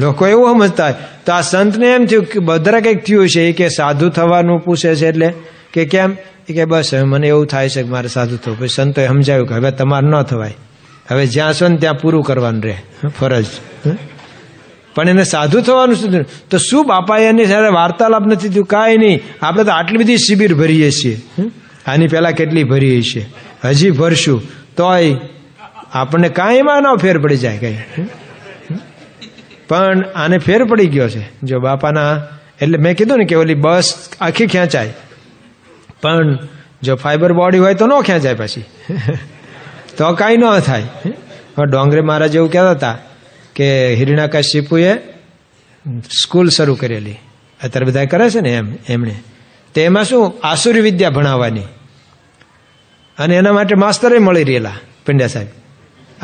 લોકો એવું સમજતા હોય. તો આ સંતને એમ થયું કે બધા કંઈક થયું છે, એ કે સાધુ થવાનું પૂછે છે એટલે કે કેમ? એ કે બસ હવે મને એવું થાય છે કે મારે સાધુ થવું. પછી સંતોએ સમજાવ્યું કે હવે તમારે ન થવાય, હવે જ્યાં છો ને ત્યાં પૂરું કરવાનું રહે ફરજ. પણ એને સાધુ થવાનું શું? તો શું બાપાએ એની સાથે વાર્તાલાપ નથી થયું? કાંઈ નહીં. આપણે તો આટલી બધી શિબિર ભરીએ છીએ, આની પહેલાં કેટલી ભરીએ છીએ, હજી ભરશું, તોય આપણને કાંઈમાં ન ફેર પડી જાય કંઈ. પણ આને ફેર પડી ગયો છે જો બાપાના. એટલે મેં કીધું ને કે ઓલી બસ આખી ખેંચાય, પણ જો ફાઈબર બોડી હોય તો ન ખેંચાય પછી, તો કાંઈ ન થાય. ડોંગરે મહારાજ એવું કહેતા હતા કે હિરણ્યકશિપુએ સ્કૂલ શરૂ કરેલી, અત્યારે બધા કરે છે ને એમ એમણે. તો એમાં શું આસુરી વિદ્યા ભણાવવાની, અને એના માટે માસ્તરે મળી રહેલા પંડ્યા સાહેબ,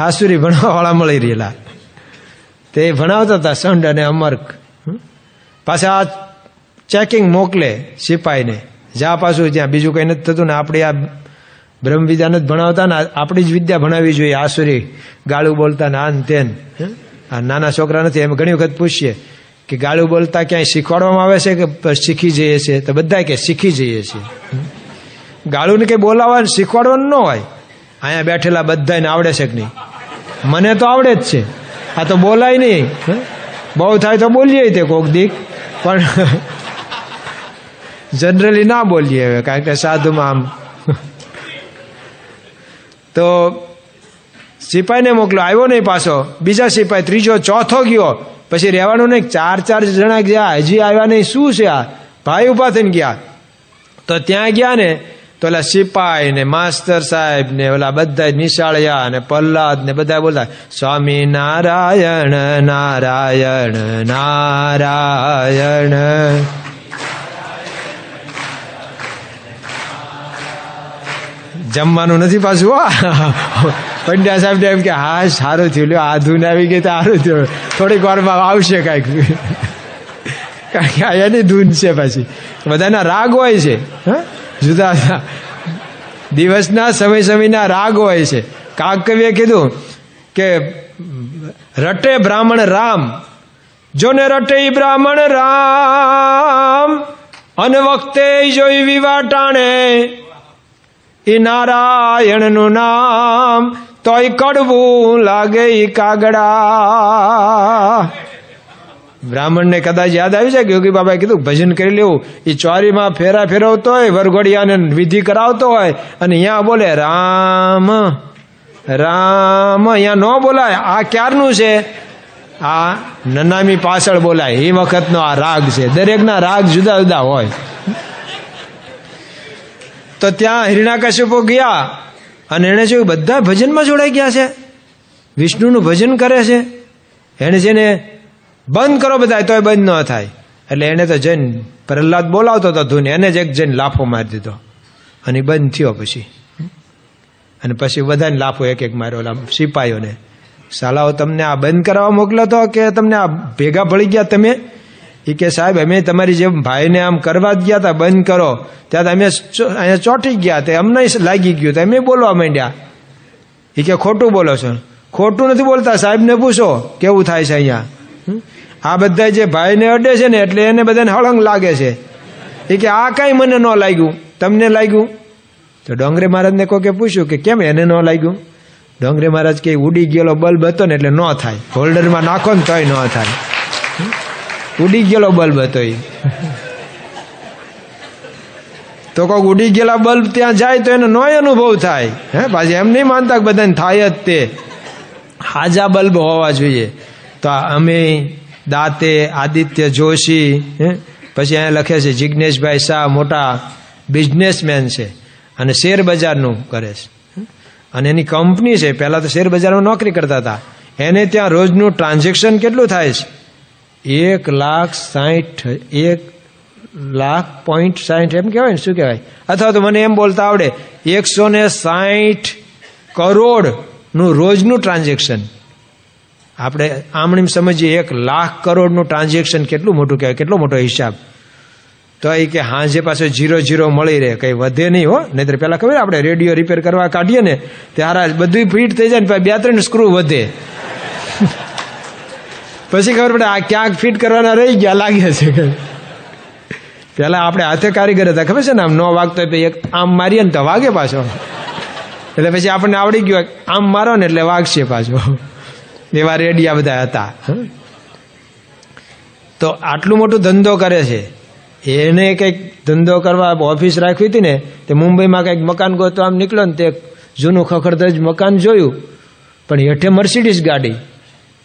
આસુરી ભણાવવાવાળા મળી રહેલા. તે ભણાવતા હતા સંડ અને અમર્ક. પાછા આ ચેકિંગ મોકલે સિપાહીને, જ્યાં પાછું જ્યાં બીજું કંઈ નથી થતું ને આપણે આ બ્રહ્મ વિદ્યા નથી ભણાવતા ને આપણી જ વિદ્યા ભણાવવી જોઈએ. આસુરી ગાળું બોલતા ને આન તેન. આ નાના છોકરા નથી, એમ ઘણી વખત પૂછીએ કે ગાળું બોલતા ક્યાંય શીખવાડવામાં આવે છે કે શીખી જઈએ છીએ? તો બધા કે શીખી જઈએ છીએ. ગાળુંને કંઈ બોલાવવાનું શીખવાડવાનું ન હોય. અહીંયા બેઠેલા બધાને આવડે છે કે નહીં? મને તો આવડે જ છે, આ તો બોલાય નહીં. બહુ થાય તો બોલીએ તે કોક દીક, પણ જનરલી ના બોલીએ હવે, કારણ કે સાધુમાં આમ. તો સિપાહીને મોકલો, આવ્યો નહીં પાછો. બીજા સિપાહી, ત્રીજો, ચોથો ગયો. પછી રહેવાનું નહીં, 4 જણા ગયા, હજી આવ્યા નહીં. શું છે આ? ભાઈ ઉભા થઈને ગયા. તો ત્યાં ગયા ને તો ઓલા સિપાહી ને માસ્તર સાહેબ ને ઓલા બધા નિશાળિયા ને પ્રહલાદ ને બધા બોલતા સ્વામી નારાયણ નારાયણ નારાયણ. જમવાનું નથી પાછું. પંડ્યા સાહેબ એમ કે હા સારું થયું, લ્યો આ ધૂન આવી ગઈ તો સારું થયું, થોડીક વારમાં આવશે કાંઈક. કારણ કે એની ધૂન છે પાછી. બધાના રાગ હોય છે, જુદા જુદા દિવસના સમયના રાગ હોય છે. કાકકવિએ કીધું કે રટે બ્રાહ્મણ રામ, જોને રટે બ્રાહ્મણ રામ, અન વખતે જોઈ વિવાટાણે એ નારાયણનું નામ, તોય કડવું લાગે ઈ કાગડા. બ્રાહ્મણને કદાચ યાદ આવી જાય કે યોગી બાબાએ કીધું ભજન કરી લેવું. એ ચોરીમાં ફેરા ફેરવતો હોય, વરઘોડિયાને વિધિ કરાવતો હોય, અને અહીંયા બોલે રામ રામ, અહીંયા ન બોલાય. આ ક્યારનું છે? આ નનામી પાછળ બોલાય, એ વખતનો આ રાગ છે. દરેકના રાગ જુદા જુદા હોય. તો ત્યાં હિરણ્યકશિપુ ગયા અને એણે જોયું બધા ભજનમાં જોડાઈ ગયા છે, વિષ્ણુનું ભજન કરે છે. એણે જેને બંધ કરો બધા તોય બંધ ન થાય, એટલે એને તો જઈને પ્રહલાદ બોલાવતો હતો ધૂન, એને જ એક જઈને લાફો મારી દીધો અને બંધ થયો. પછી અને પછી બધાને લાફો એક એક માર્યો ઓલા સિપાહીઓને. સાલાઓ તમને આ બંધ કરાવવા મોકલ્યો હતો કે તમને આ ભેગા ભળી ગયા તમે? એ કે સાહેબ અમે તમારી જેમ ભાઈને આમ કરવા જ ગયા હતા બંધ કરો, ત્યાં અમે અહીંયા ચોંટી ગયા, તે અમને લાગી ગયું, તો અમે બોલવા માંડ્યા. એ કે ખોટું બોલો છો. ખોટું નથી બોલતા, સાહેબને પૂછો કેવું થાય છે અહીંયા. આ બધા જે ભાઈને અડે છે ને એટલે એને બધાને હળંગ લાગે છે. એ કે આ કાંઈ મને ન લાગ્યું, તમને લાગ્યું? તો ડોંગરે મહારાજને કોકે પૂછ્યું કે કેમ એને ન લાગ્યું? ડોંગરે મહારાજ કે ઉડી ગયેલો બલ્બ હતો ને એટલે ન થાય, હોલ્ડરમાં નાખો ને તોય ન થાય. ઉડી ગયેલો બલ્બ હતો એ. તો કોઈક ઉડી ગયેલા બલ્બ ત્યાં જાય તો એનો નોય અનુભવ થાય. હે પાછી એમ નહીં માનતા કે બધાને થાય જ તે. હાજા બલ્બ હોવા જોઈએ. તો અમે દાતે, આદિત્ય જોશી, પછી અહીંયા લખે છે જિજ્ઞેશભાઈ શાહ મોટા બિઝનેસમેન છે અને શેર બજારનું કરે છે અને એની કંપની છે. પહેલાં તો શેર બજારમાં નોકરી કરતા હતા. એને ત્યાં રોજનું ટ્રાન્ઝેક્શન કેટલું થાય છે? 1,60,000.60 એમ કહેવાય ને, શું કહેવાય? અથવા તો મને એમ બોલતા આવડે 160 કરોડનું રોજનું ટ્રાન્ઝેક્શન. આપણે આમણીમ સમજીએ 1,00,000 કરોડનું ટ્રાન્ઝેક્શન કેટલું મોટું કહેવાય, કેટલો મોટો હિસાબ. તો એ કે હાજે પાછો 0 મળી રહે, કંઈ વધે નહીં હો. નહીંતર પહેલાં ખબર આપણે રેડિયો રિપેર કરવા કાઢીએ ને ત્યારે બધું ફિટ થઈ જાય ને 2-3 સ્ક્રૂ વધે. પછી ખબર પડે આ ક્યાંક ફિટ કરવાના રહી ગયા લાગે છે. પહેલાં આપણે હાથે કારીગર હતા, ખબર છે ને, આમ ન વાગતો હોય એક આમ મારીએ ને તો વાગે પાછો. એટલે પછી આપણને આવડી ગયું આમ મારો ને એટલે વાગશે પાછો. એવા રેડિયા બધા હતા. તો આટલું મોટું ધંધો કરે છે. એને કંઈક ધંધો કરવા ઓફિસ રાખવી હતી ને, તે મુંબઈમાં કંઈક મકાન ગોતવા આમ નીકળ્યો ને, તે જૂનું ખખડધજ મકાન જોયું, પણ હેઠે મર્સિડીઝ ગાડી.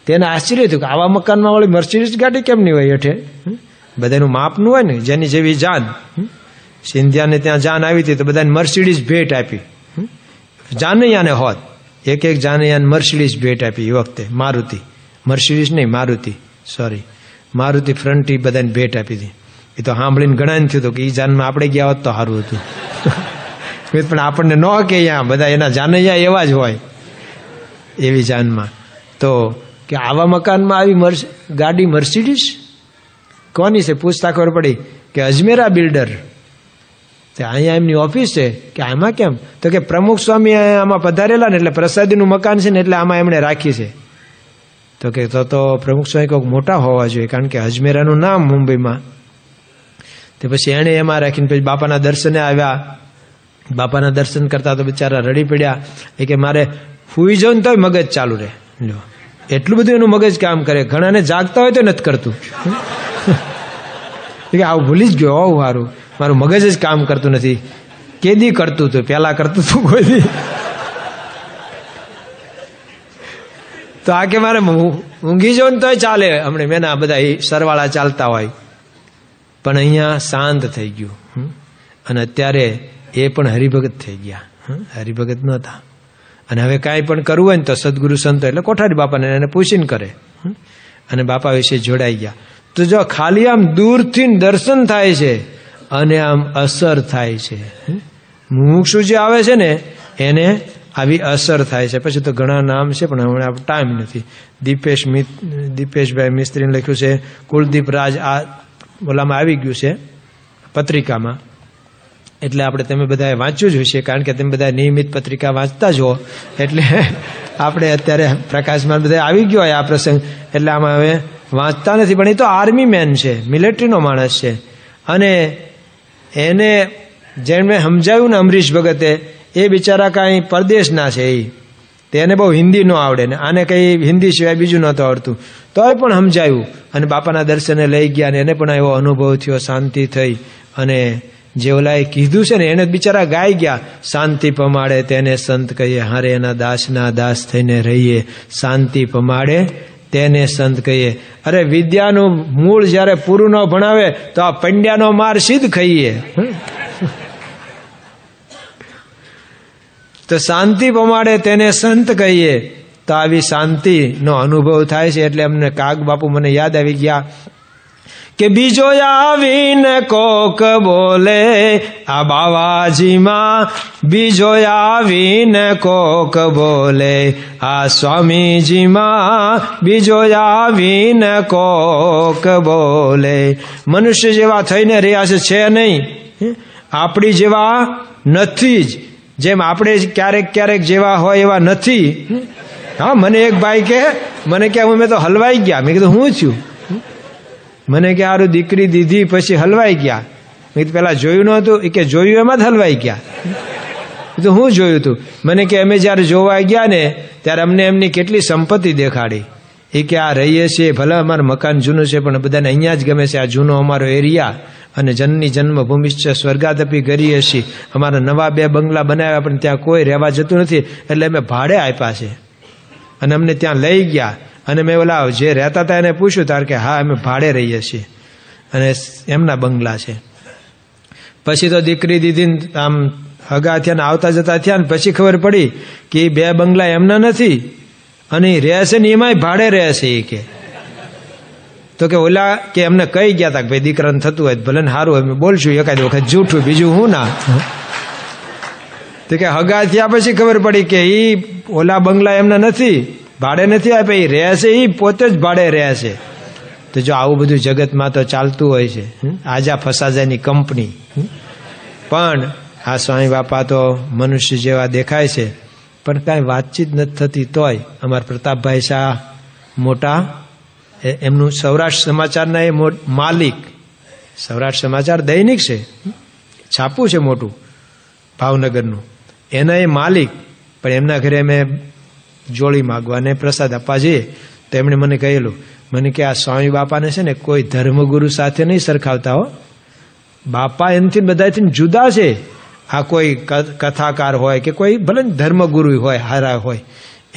તેને આશ્ચર્ય થયું કે આવા મકાનમાં વાળી મર્સિડીઝ ગાડી કેમ નહીં હોય હેઠે? બધાનું માપનું હોય ને, જેની જેવી જાન. સિંધિયાને ત્યાં જાન આવી હતી તો બધાને મર્સિડીઝ ભેટ આપી. જાનૈયાને હોત એક જાનૈયાને મર્સિડીઝ ભેટ આપી. એ વખતે મારુતિ, મર્સિડીઝ નહીં મારુતિ, સોરી, મારુતિ ફ્રન્ટી બધાને ભેટ આપી હતી. એ તો સાંભળીને ઘણા થયું હતું કે એ જાનમાં આપણે ગયા હોત તો સારું હતું. પણ આપણને ન કે અહીંયા બધા એના જાનૈયા એવા જ હોય એવી જાનમાં. તો કે આવા મકાનમાં આવી ગાડી મર્સિડીઝ કોની છે? પૂછતા ખબર પડી કે અજમેરા બિલ્ડર. તે અહીંયા એમની ઓફિસ છે. કે આમાં કેમ? તો કે પ્રમુખ સ્વામી આમાં પધારેલા ને એટલે પ્રસાદીનું મકાન છે ને એટલે આમાં એમણે રાખી છે. તો કે તો પ્રમુખ સ્વામી કોઈક મોટા હોવા જોઈએ, કારણ કે અજમેરાનું નામ મુંબઈમાં. તે પછી એણે એમાં રાખીને પછી બાપાના દર્શને આવ્યા. બાપાના દર્શન કરતા તો બિચારા રડી પડ્યા. એ કે મારે સુઈ જાઉં ને તોય મગજ ચાલુ રહે. લો, એટલું બધું એનું મગજ કામ કરે. ઘણાને જાગતા હોય તો નથી કરતું. આવું ભૂલી જ ગયો, હોવું સારું, મારું મગજ જ કામ કરતું નથી. કેદી કરતું હતું? પહેલાં કરતું હતું કોઈ દી? તો આ કે મારે ઊંઘી જાઉં ને તોય ચાલે. હમણાં મેના બધા સરવાળા ચાલતા હોય, પણ અહીંયા શાંત થઈ ગયું. અને અત્યારે એ પણ હરિભગત થઈ ગયા. હરિભગત નહોતા. અને હવે કાંઈ પણ કરવું હોય ને તો સદગુરુ સંતો એટલે કોઠારી બાપાને એને પૂછીને કરે. અને બાપા વિશે જોડાઈ ગયા. તો જો ખાલી આમ દૂરથી દર્શન થાય છે અને આમ અસર થાય છે. મુમુક્ષુ જે આવે છે ને એને આવી અસર થાય છે. પછી તો ઘણા નામ છે પણ હમણાં ટાઈમ નથી. દીપેશભાઈ મિસ્ત્રીને લખ્યું છે. કુલદીપ રાજ આ ઓલામાં આવી ગયું છે પત્રિકામાં. એટલે આપણે તમે બધાએ વાંચ્યું જ હશે, કારણ કે તમે બધા નિયમિત પત્રિકા વાંચતા જ હો. એટલે આપણે અત્યારે પ્રકાશમાં બધા આવી ગયો હોય આ પ્રસંગ, એટલે આમાં હવે વાંચતા નથી. પણ એ તો આર્મી મેન છે, મિલિટરીનો માણસ છે. અને એને જેણે સમજાવ્યું ને અમરીશ ભગતે, એ બિચારા કાંઈ પરદેશના છે. તેને બહુ હિન્દી ન આવડે ને આને કંઈ હિન્દી સિવાય બીજું નહોતું આવડતું. તોય પણ સમજાવ્યું અને બાપાના દર્શને લઈ ગયા. ને એને પણ એવો અનુભવ થયો, શાંતિ થઈ. અને જે ઓલાએ કીધું છે ને એને બિચારા ગાઈ ગયા. શાંતિ પમાડે તેને સંત કહીએ, હારે એના દાસના દાસ થઈને રહીએ. શાંતિ પમાડે તેને સંત કહીએ. અરે વિદ્યાનું મૂળ જ્યારે પૂરું ન ભણાવે તો આ પંડ્યાનો માર સિદ્ધ ખાઈએ. તો શાંતિ પમાડે તેને સંત કહીએ. તો આવી શાંતિનો અનુભવ થાય છે. એટલે અમને કાગ બાપુ મને યાદ આવી ગયા કે બીજો આવીને કોક બોલે આ બાવાજીમાં, બીજો આવીને કોક બોલે આ સ્વામીજીમાં, બીજો આવીને કોક બોલે. મનુષ્ય જેવા થઈને રહ્યા છે નહીં, આપણી જેવા નથી જ. જેમ આપણે ક્યારેક ક્યારેક જેવા હોય એવા નથી. હા, મને એક ભાઈ કે મેં તો હલવાઈ ગયા. મેં કીધું હું છું? મને કે હારું દીકરી દીધી પછી હલવાઈ ગયા. મેં કીધું પેલા જોયું નહોતું? એ કે જોયું એમાં જ હલવાઈ ગયા. તો હું જોયું હતું? મને કે અમે જ્યારે જોવા ગયા ને ત્યારે અમને એમની કેટલી સંપત્તિ દેખાડી. એ કે આ રહીએ છીએ, ભલે અમારું મકાન જૂનું છે પણ બધાને અહીંયા જ ગમે છે, આ જૂનો અમારો એરિયા અને જનની જન્મભૂમિશ્ચ સ્વર્ગાદપી ગરી હશી. અમારા નવા 2 બંગલા બનાવ્યા પણ ત્યાં કોઈ રહેવા જતું નથી, એટલે અમે ભાડે આપ્યા છે અને અમને ત્યાં લઈ ગયા. અને મેં ઓલા જે રહેતા હતા એને પૂછ્યું તાર કે હા અમે ભાડે રહીએ છીએ અને એમના બંગલા છે. પછી તો દીકરી દીધીને આમ હગા થયા ને આવતા જતા થયા ને પછી ખબર પડી કે એ 2 બંગલા એમના નથી અને એ રહે છે ને એમાંય ભાડે રહે છે. એ કે તો કે ઓલા કે એમને કહી ગયા હતા કે ભાઈ દીકરાને થતું હોય ભલે ને સારું અમે બોલશું એકાદ વખત જૂઠું બીજું હું ના. તો કે હગા થયા પછી ખબર પડી કે એ ઓલા બંગલા એમના નથી, ભાડે નથી આપ્યા, એ રહે છે, એ પોતે જ ભાડે રહે છે. તો જો આવું બધું જગતમાં તો ચાલતું હોય છે. આજા ફસાજાની કંપની. પણ આ સ્વામી બાપા તો મનુષ્ય જેવા દેખાય છે પણ કાંઈ વાતચીત નથી થતી. તોય અમારા પ્રતાપભાઈ શાહ મોટા એમનું સૌરાષ્ટ્ર સમાચારના એ માલિક, સૌરાષ્ટ્ર સમાચાર દૈનિક છે, છાપું છે મોટું ભાવનગરનું, એના એ માલિક. પણ એમના ઘરે અમે જોડી માગવા અને પ્રસાદ આપવા જઈએ તો એમણે મને કહેલું, મને કે આ સ્વામી બાપાને છે ને કોઈ ધર્મગુરુ સાથે નહીં સરખાવતા હો. બાપા એનાથી બધાથી જુદા છે. આ કોઈ કથાકાર હોય કે કોઈ ભલે ધર્મગુરુ હોય હારા હોય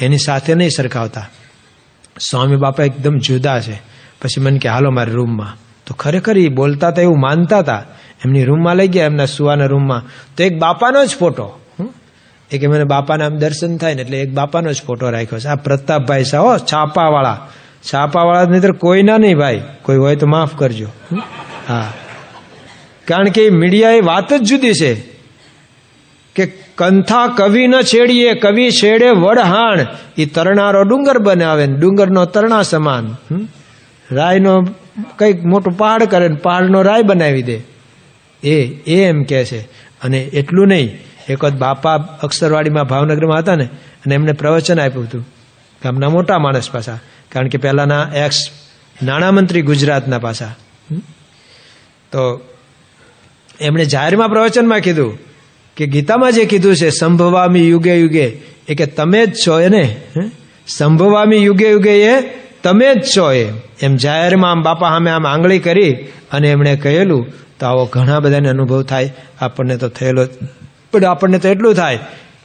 એની સાથે નહીં સરખાવતા. સ્વામી બાપા એકદમ જુદા છે. પછી મને કે હાલો મારા રૂમમાં. તો ખરેખર એ બોલતા હતા એવું માનતા હતા. એમની રૂમમાં લઈ ગયા, એમના સુવાના રૂમમાં. તો એક બાપાનો જ ફોટો, એ કે મને બાપાના આમ દર્શન થાય ને એટલે એક બાપાનો જ ફોટો રાખ્યો છે. આ પ્રતાપભાઈ શાહ છાપાવાળા, છાપાવાળા નહીં તો કોઈના નહીં ભાઈ, કોઈ હોય તો માફ કરજો. હા, કારણ કે મીડિયા એ વાત જ જુદી છે કે કંથા કવિ ન છેડીએ, કવિ છેડે વડહાણ, એ તરણારો ડુંગર બનાવે ને ડુંગરનો તરણા સમાન. રાયનો કંઈક મોટું પહાડ કરે ને પહાડનો રાય બનાવી દે, એ એમ કહે છે. અને એટલું નહીં, એક વખત બાપા અક્ષરવાડીમાં ભાવનગરમાં હતા ને અને એમને પ્રવચન આપ્યું હતું, ગામના મોટા માણસ પાછા, કારણ કે પહેલાના એક્સ નાણામંત્રી ગુજરાતના પાછા. તો એમણે જાહેરમાં પ્રવચનમાં કીધું કે ગીતામાં જે કીધું છે સંભવામી યુગે યુગે, એ કે તમે જ છો એને, સંભવામી યુગે યુગે એ તમે જ છો. એમ જાહેરમાં આમ બાપા સામે આમ આંગળી કરી અને એમણે કહેલું. તો આવો ઘણા બધાને અનુભવ થાય. આપણને તો થયેલો, પણ આપણને તો એટલું થાય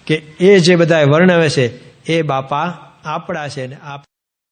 કે એ જે બધા વર્ણવે છે એ બાપા આપણા છે ને આપ